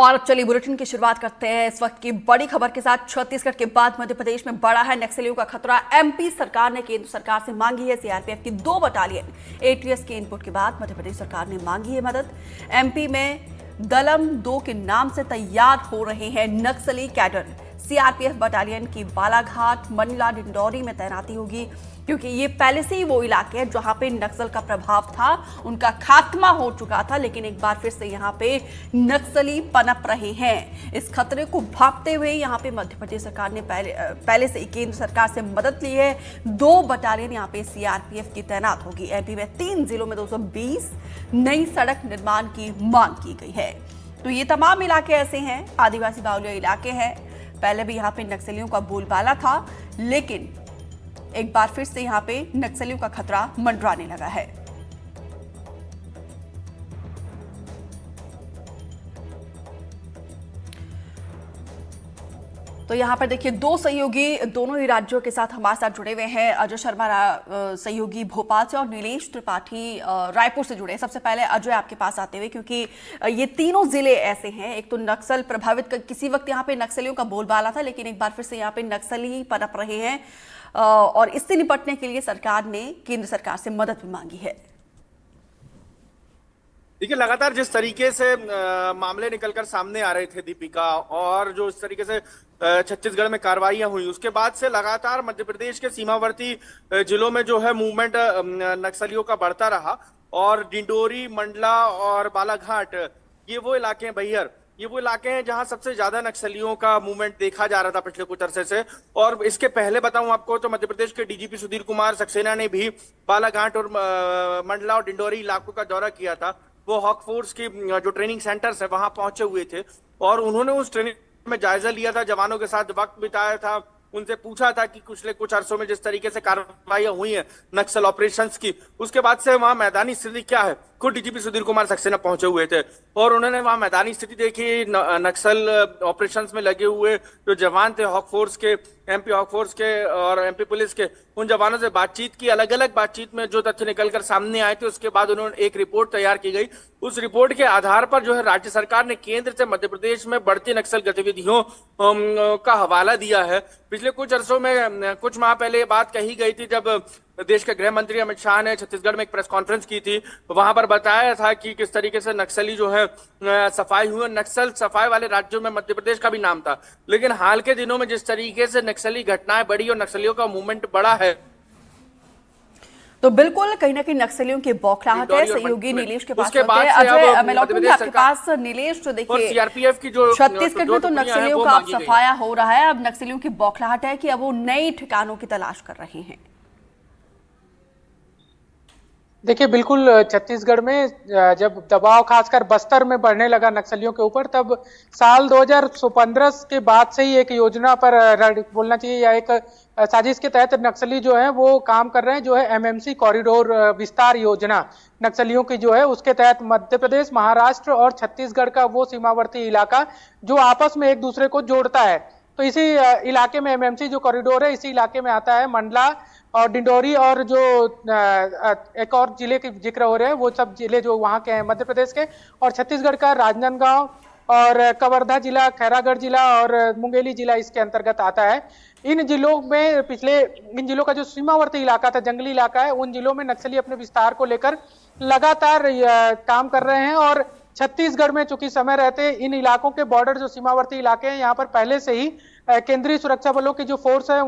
और चलिए बुलेटिन की शुरुआत करते हैं इस वक्त की बड़ी खबर के साथ। छत्तीसगढ़ के बाद मध्य प्रदेश में बढ़ा है नक्सलियों का खतरा। एमपी सरकार ने केंद्र सरकार से मांगी है सीआरपीएफ की 2 बटालियन। एटीएस के इनपुट के बाद मध्य प्रदेश सरकार ने मांगी है मदद। एमपी में दलम 2 के नाम से तैयार हो रहे हैं नक्सली कैडर। सीआरपीएफ बटालियन की बालाघाट, मंडला, डिंडौरी में तैनाती होगी, क्योंकि ये पहले से ही वो इलाके हैं जहां पे नक्सल का प्रभाव था, उनका खात्मा हो चुका था, लेकिन एक बार फिर से यहां पे नक्सली पनप रहे हैं। इस खतरे को भांपते हुए यहां पे मध्य प्रदेश सरकार ने पहले से ही केंद्र सरकार से मदद ली है। 2 बटालियन यहां पे सीआरपीएफ की तैनात होगी। एमपी में 3 जिलों में 220 नई सड़क निर्माण की मांग की गई है। तो ये तमाम इलाके ऐसे हैं, आदिवासी बाहुल्य इलाके हैं। पहले भी यहाँ पे नक्सलियों का बोलबाला था, लेकिन एक बार फिर से यहाँ पे नक्सलियों का खतरा मंडराने लगा है। तो यहाँ पर देखिए 2 सहयोगी दोनों ही राज्यों के साथ हमारे साथ जुड़े हुए हैं। अजय शर्मा सहयोगी भोपाल से और नीलेश त्रिपाठी रायपुर से जुड़े हैं। सबसे पहले अजय आपके पास आते हुए, क्योंकि ये तीनों जिले ऐसे हैं, एक तो नक्सल प्रभावित, किसी वक्त यहाँ पे नक्सलियों का बोलबाला था, लेकिन एक बार फिर से यहाँ पे नक्सली पनप रहे हैं और इससे निपटने के लिए सरकार ने केंद्र सरकार से मदद भी मांगी है। देखिए, लगातार जिस तरीके से मामले निकलकर सामने आ रहे थे दीपिका, और जो इस तरीके से छत्तीसगढ़ में कार्रवाइयां हुई, उसके बाद से लगातार मध्य प्रदेश के सीमावर्ती जिलों में जो है मूवमेंट नक्सलियों का बढ़ता रहा। और डिंडोरी, मंडला और बालाघाट, ये वो इलाके हैं, बहियर, ये वो इलाके हैं जहां सबसे ज्यादा नक्सलियों का मूवमेंट देखा जा रहा था पिछले कुछ अरसे से। और इसके पहले बताऊं आपको तो मध्य प्रदेश के डीजीपी सुधीर कुमार सक्सेना ने भी बालाघाट और मंडला और डिंडोरी इलाकों का दौरा किया था। वो हॉक फोर्स की जो ट्रेनिंग सेंटर्स है वहां पहुंचे हुए थे और उन्होंने उस ट्रेनिंग में जायजा लिया था, जवानों के साथ वक्त बिताया था, उनसे पूछा था कि पिछले कुछ अरसों में जिस तरीके से कार्रवाइयां हुई हैं नक्सल ऑपरेशंस की, उसके बाद से वहां मैदानी स्थिति क्या है, खुद डीजीपी सुधीर कुमार सक्सेना पहुंचे हुए थे और उन्होंने वहां मैदानी स्थिति देखी। नक्सल ऑपरेशंस में लगे हुए जो जवान थे हॉक फोर्स के, एमपी हॉक फोर्स के और एमपी पुलिस के, उन जवानों से बातचीत की। अलग अलग बातचीत में जो तथ्य निकलकर सामने आए थे, उसके बाद उन्होंने एक रिपोर्ट तैयार की गई। उस रिपोर्ट के आधार पर जो है राज्य सरकार ने केंद्र से मध्य प्रदेश में बढ़ती नक्सल गतिविधियों का हवाला दिया है। पिछले कुछ अरसों में, कुछ माह पहले ये बात कही गई थी जब देश के गृह मंत्री अमित शाह ने छत्तीसगढ़ में एक प्रेस कॉन्फ्रेंस की थी, वहां पर बताया था कि किस तरीके से नक्सली जो है सफाई हुई। नक्सल सफाई वाले राज्यों में मध्य प्रदेश का भी नाम था, लेकिन हाल के दिनों में जिस तरीके से नक्सली घटनाएं बढ़ी और नक्सलियों का मूवमेंट बढ़ा है, तो बिल्कुल कहीं ना कहीं नक्सलियों की बौखलाहट है। सहयोगी नीलेश के पास उसके बाद अजय, मैं लौटूंगी आपके पास। नीलेश, तो देखिए सीआरपीएफ की जो छत्तीसगढ़ में तो नक्सलियों का अब सफाया हो रहा है, अब नक्सलियों की बौखलाहट है कि अब वो नए ठिकानों की तलाश कर रहे हैं। देखिए, बिल्कुल छत्तीसगढ़ में जब दबाव खासकर बस्तर में बढ़ने लगा नक्सलियों के ऊपर, तब साल 2015 के बाद से ही एक योजना पर बोलना चाहिए, या एक साजिश के तहत नक्सली जो है वो काम कर रहे हैं, जो है एमएमसी कॉरिडोर विस्तार योजना नक्सलियों की जो है, उसके तहत मध्य प्रदेश, महाराष्ट्र और छत्तीसगढ़ का वो सीमावर्ती इलाका जो आपस में एक दूसरे को जोड़ता है। तो इसी इलाके में एमएमसी जो कॉरिडोर है, इसी इलाके में आता है मंडला और डिंडोरी, और जो एक और जिले के जिक्र हो रहे हैं वो सब जिले जो वहाँ के हैं मध्य प्रदेश के, और छत्तीसगढ़ का राजनांदगांव और कवर्धा जिला, खैरागढ़ जिला और मुंगेली जिला इसके अंतर्गत आता है। इन जिलों में इन जिलों का जो सीमावर्ती इलाका था, जंगली इलाका है, उन जिलों में नक्सली अपने विस्तार को लेकर लगातार काम कर रहे हैं। और छत्तीसगढ़ में चूंकि समय रहते इन इलाकों के बॉर्डर जो सीमावर्ती इलाके हैं, यहाँ पर पहले से ही केंद्रीय सुरक्षा बलों की जो फोर्स है,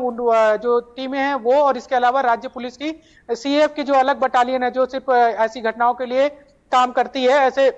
जो टीमें हैं वो, और इसके अलावा राज्य पुलिस की सीएएफ की जो अलग बटालियन है जो सिर्फ ऐसी घटनाओं के लिए काम करती है, ऐसे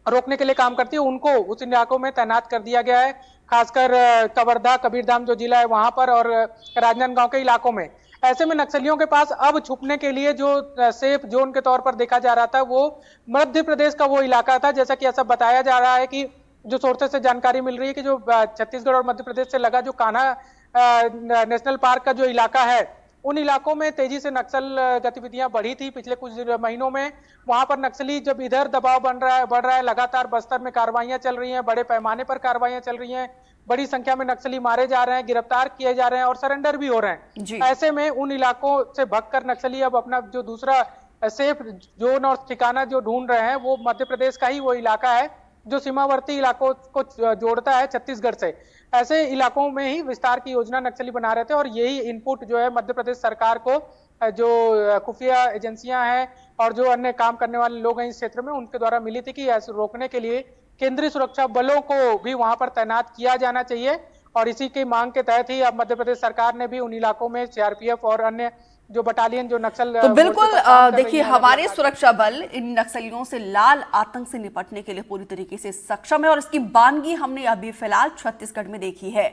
रोकने के लिए काम करती है, उनको उस इलाकों में तैनात कर दिया गया है। खासकर कवर्धा, कबीरधाम जो जिला है वहां पर, और राजनांदगांव के इलाकों में। ऐसे में नक्सलियों के पास अब छुपने के लिए जो सेफ जोन के तौर पर देखा जा रहा था, वो मध्य प्रदेश का वो इलाका था। जैसा कि ऐसा बताया जा रहा है कि जो सोर्सेस से जानकारी मिल रही है कि जो छत्तीसगढ़ और मध्य प्रदेश से लगा जो कान्हा नेशनल पार्क का जो इलाका है, उन इलाकों में तेजी से नक्सल गतिविधियां बढ़ी थी पिछले कुछ महीनों में। वहां पर नक्सली जब इधर दबाव बढ़ रहा है, लगातार बस्तर में कार्रवाइयां चल रही हैं, बड़े पैमाने पर कार्रवाइयां चल रही हैं, बड़ी संख्या में नक्सली मारे जा रहे हैं, गिरफ्तार किए जा रहे हैं और सरेंडर भी हो रहे हैं। ऐसे में उन इलाकों से भगकर नक्सली अब अपना जो दूसरा सेफ जोन और ठिकाना जो ढूंढ रहे हैं, वो मध्य प्रदेश का ही वो इलाका है जो सीमावर्ती इलाकों को जोड़ता है छत्तीसगढ़ से, ऐसे इलाकों में ही विस्तार की योजना नक्सली बना रहे थे। और यही इनपुट जो है मध्य प्रदेश सरकार को, जो खुफिया एजेंसियां हैं और जो अन्य काम करने वाले लोग हैं इस क्षेत्र में, उनके द्वारा मिली थी कि ऐसे रोकने के लिए केंद्रीय सुरक्षा बलों को भी वहां पर तैनात किया जाना चाहिए। और इसी की मांग के तहत ही अब मध्य प्रदेश सरकार ने भी उन इलाकों में सीआरपीएफ और अन्य जो बटालियन जो नक्सल तो बिल्कुल मोर्चे पर काम कर रही देखिए, हैं, हमारे सुरक्षा बल इन नक्सलियों से लाल आतंक से निपटने के लिए पूरी तरीके से सक्षम है और इसकी बानगी हमने अभी फिलहाल छत्तीसगढ़ में देखी है।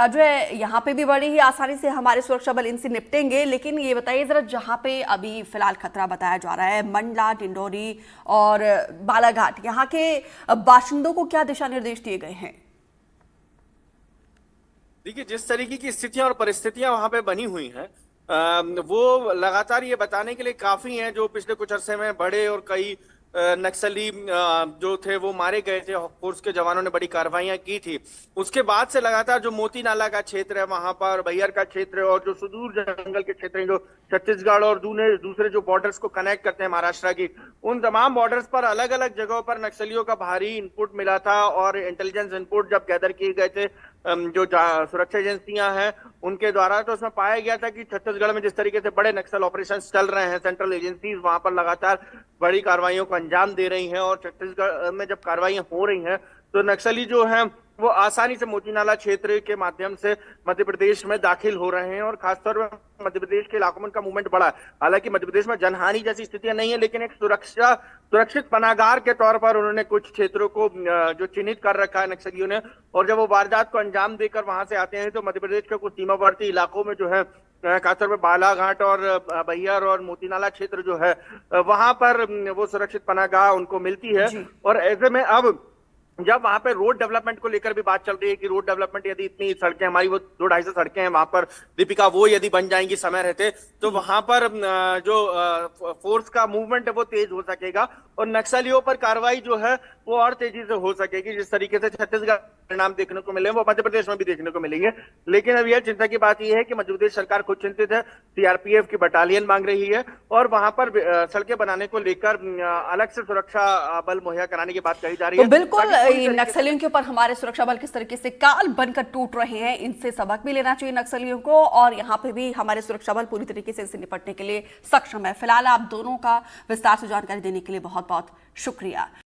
अजय, यहाँ पे भी बड़ी ही आसानी से हमारे सुरक्षा बल इनसे निपटेंगे, लेकिन ये बताइए जरा, जहाँ पे अभी फिलहाल खतरा बताया जा रहा है, मंडला, डिंडोरी और बालाघाट, यहाँ के बाशिंदों को क्या दिशा निर्देश दिए गए हैं? देखिए, जिस तरीके की स्थितियां और परिस्थितियां वहां पे बनी हुई हैं, वो लगातार ये बताने के लिए काफी हैं। जो पिछले कुछ अरसे में बड़े और कई नक्सली जो थे वो मारे गए थे, फोर्स के जवानों ने बड़ी कार्रवाइयां की थी। उसके बाद से लगातार जो मोती नाला का क्षेत्र है वहां पर, बैहर का क्षेत्र है, और जो सुदूर जंगल के क्षेत्र हैं जो छत्तीसगढ़ और दूसरे जो बॉर्डर्स को कनेक्ट करते हैं महाराष्ट्र की, उन तमाम बॉर्डर्स पर अलग अलग जगहों पर नक्सलियों का भारी इनपुट मिला था। और इंटेलिजेंस इनपुट जब गैदर किए गए थे जो सुरक्षा एजेंसियां हैं उनके द्वारा, तो उसमें पाया गया था कि छत्तीसगढ़ में जिस तरीके से बड़े नक्सल ऑपरेशन चल रहे हैं, सेंट्रल एजेंसीज वहां पर लगातार बड़ी कार्रवाइयों को अंजाम दे रही हैं। और छत्तीसगढ़ में जब कार्रवाइयां हो रही हैं तो नक्सली जो हैं वो आसानी से मोती नाला क्षेत्र के माध्यम से मध्य प्रदेश में दाखिल हो रहे हैं। और खासतौर पर मध्य प्रदेश के इलाकों में उनका मूवमेंट बढ़ा है। हालांकि मध्य प्रदेश में जनहानि जैसी स्थितियां नहीं है, लेकिन एक सुरक्षित पनागार के तौर पर उन्होंने कुछ क्षेत्रों को जो चिन्हित कर रखा है नक्सलियों ने। और जब वो वारदात को अंजाम देकर वहां से आते हैं तो मध्य प्रदेश के कुछ सीमावर्ती इलाकों में जो है, खासतौर पर बालाघाट और बैहर और मोतीनाला क्षेत्र जो है, वहां पर वो सुरक्षित पनागाह उनको मिलती है। और ऐसे में अब जब वहां पे रोड डेवलपमेंट को लेकर भी बात चल रही है कि रोड डेवलपमेंट, यदि इतनी सड़कें हमारी वो 200-250 सड़कें हैं वहां पर दीपिका, वो यदि बन जाएंगी समय रहते, तो वहां पर जो फोर्स का मूवमेंट है वो तेज हो सकेगा और नक्सलियों पर कार्रवाई जो है वो और तेजी से हो सकेगी। जिस तरीके से छत्तीसगढ़ परिणाम देखने को मिले वो मध्य प्रदेश में भी देखने को मिलेंगे। लेकिन अब यह चिंता की बात यह है कि मध्य प्रदेश सरकार खुद चिंतित है, सीआरपीएफ की बटालियन मांग रही है और वहां पर सड़कें बनाने को लेकर अलग से सुरक्षा बल मुहैया कराने की बात कही जा रही है। तो बिल्कुल नक्सलियों के ऊपर हमारे सुरक्षा बल किस तरीके से काल बनकर टूट रहे हैं, इनसे सबक भी लेना चाहिए नक्सलियों को। और यहाँ पे भी हमारे सुरक्षा बल पूरी तरीके से इनसे निपटने के लिए सक्षम है। फिलहाल आप दोनों का विस्तार से जानकारी देने के लिए बहुत बहुत शुक्रिया।